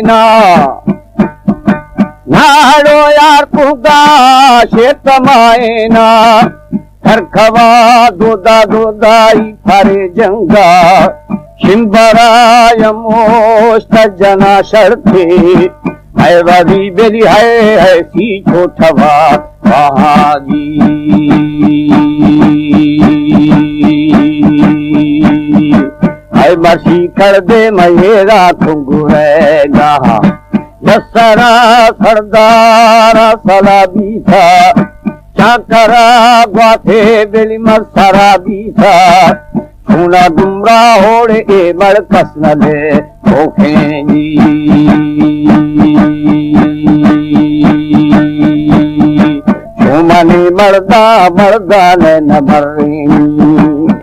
ना नाड़ो यार पुगा शेत मायना तरखवा दोदा दोदाई फारे जंगा शिंबरा यमोस्त जना शर्ते है वादी बेली है सी छोटवा बहागी है मसी कर दे मेरा खुंगुरेगा यसरा सरदारा सला भी था चाकरा ग्वाथे बेली मसरा भी था खूना गुमरा होड़े ए बड़ कसनले ओखेंगी मनी मर्दा मर्दा ने न मरेंगी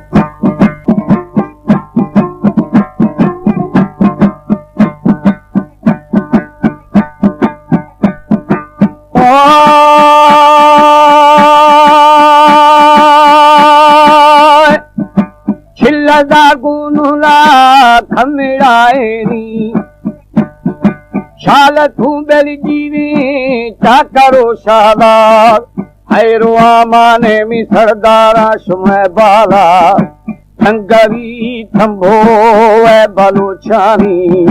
छिल्लदा गुनुला खमिड़ाएनी शाल तू बेली जीवी चाकरो शादार हैरो आमाने मी सरदारा शुमै बाला थंगवी थंभो है बलोचानी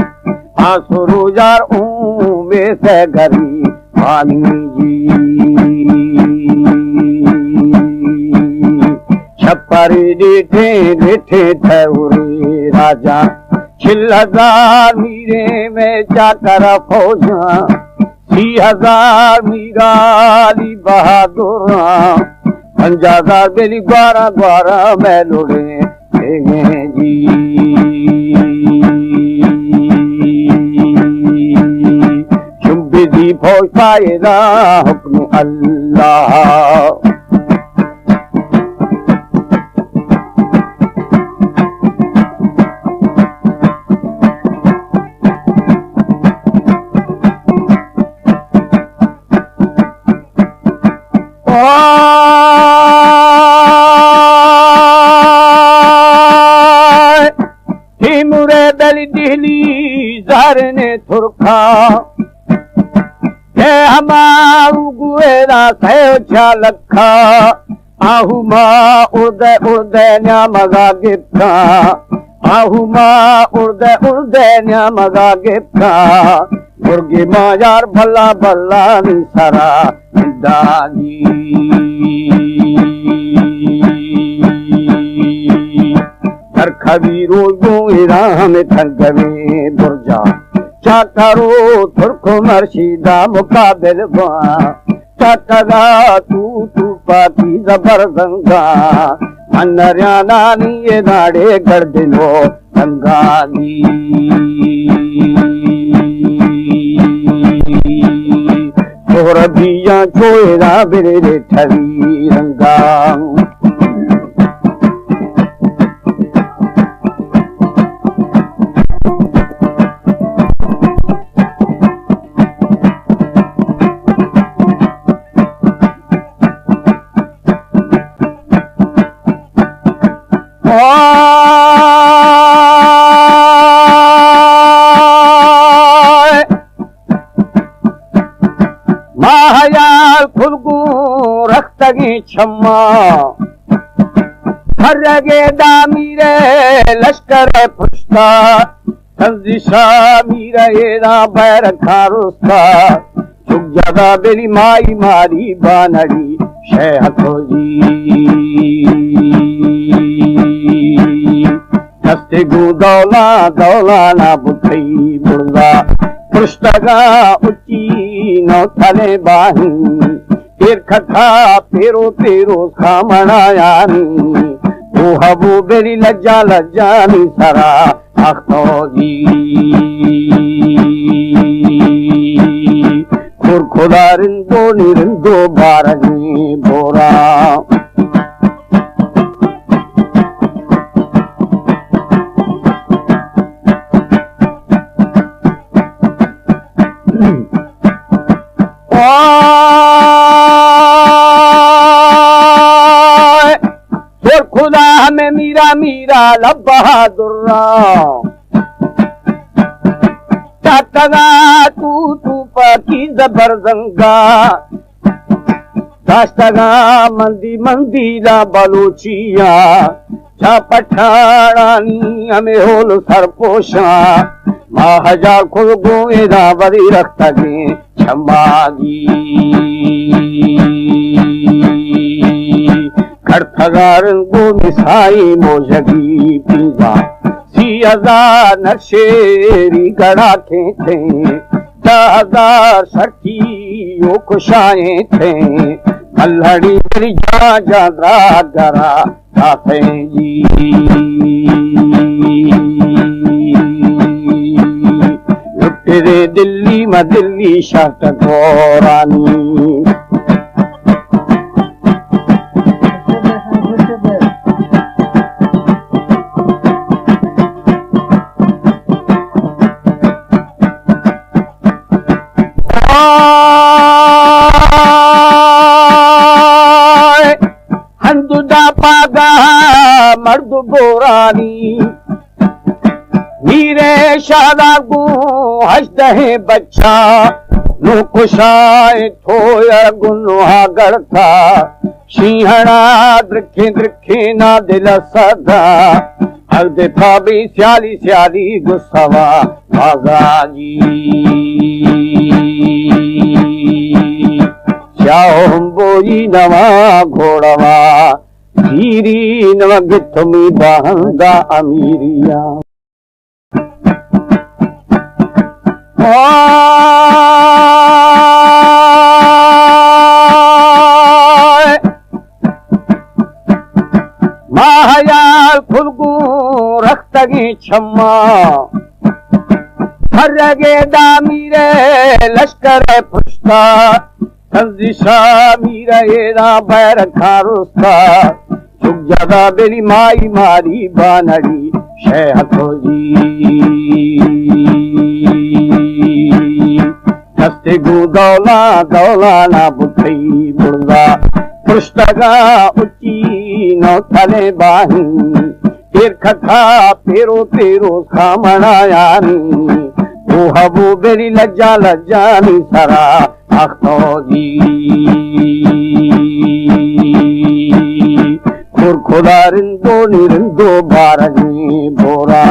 आसुरु जार ऊमे से गरी पानी जी छप्परी डेठे डेठे ठहरे राजा छिल्लदार मीरे में चाकर फौजा 30,000 मीराली बहादुर 50,000 बेली ग्वारा ग्वारा मैं लुड़े जी चुम्बी दी फौज पाएगा हुक्म अल्लाह दिहली ज़हरने थुरखा हे हमारू गुएरा सयो छा लखा आहू मां उड़दे उड़दे न्यामगा गिफ्ता आहू मां उड़दे उड़दे न्यामगा गिफ्ता मुर्गी मां यार भला भला निसरा दादी खबी रोजो इराम थंगवे बुरजा चाकरो तुर्को मर्शिदा मुकाबिल चाकरा तू पाती जबरदंगा अन्नरियाना नी नाड़े गर्दिनो गंगाली तोर बिया छोएरा बेरे ठरी रंगा महायाल खुलगू रख्तगी छम्मा हर्रगे दामीरे लश्कर पुष्टा संजिशा मीरा एरा बैर खारुस्ता चुक जदा बेली माई मारी बानड़ी शेहतो जी दस्ते गु दौला दौला ना बुथई बुर्दा पुष्टगा उच्ची नौ थले बाही तेर खथा पेरो पेरो खामणायानी वो हबू बेरी लज्जा लज्जा नी सरा आखो जी खुर खुदा रिंदो निरिंदो बारनी बोरा खुदा हमें मीरा मीरा लब बहादुर शातगा तू पाकी जबरदंगा दास्तगा मंदी मंदीरा बलूचिया छा पठाणानी हमें होल सरपोशा मां हजार खुलगो एदा वरी रखतगे छम्मागी खड़थगारन गो मिसाई मोजगी पीवा सियादा नशेरी गड़ा खेते 10,000 सखी यो खुशाए थे मल्हड़ी मेरी जा दरा जाते जी लुटेरे दिल्ली में दिल्ली शर्त दौरानी हंदुदा पागा मर्द बोरानी नीरे शादा गो हसते हैं बच्चा नु कुशाए थोया गुनुहा गड़ता सिंहड़ा द्रिखे ना दिल सदा हर दफा भी स्याली गुस्सवा बागाजी बोई नवा घोड़वा धीरी नव गिथमी बहंदा अमीरिया माहयाल खुलगू रखतगी छम्मा हरगे दामीरे लश्कर पुष्टा संदिशा मीरा एरा बैर खारुस्ता चुक जगा बेली माई मारी बानड़ी शहतो जी दस्ते गु दौला ना बुथई बुर्दा पुष्टगा उच्ची नो थले बाही तेर खखा पेरो खामणा यानी ओ हबू बेली लज्जा नी सरा अखोजी खुरखुदा रिंदो निरिंदो बारनी बोरा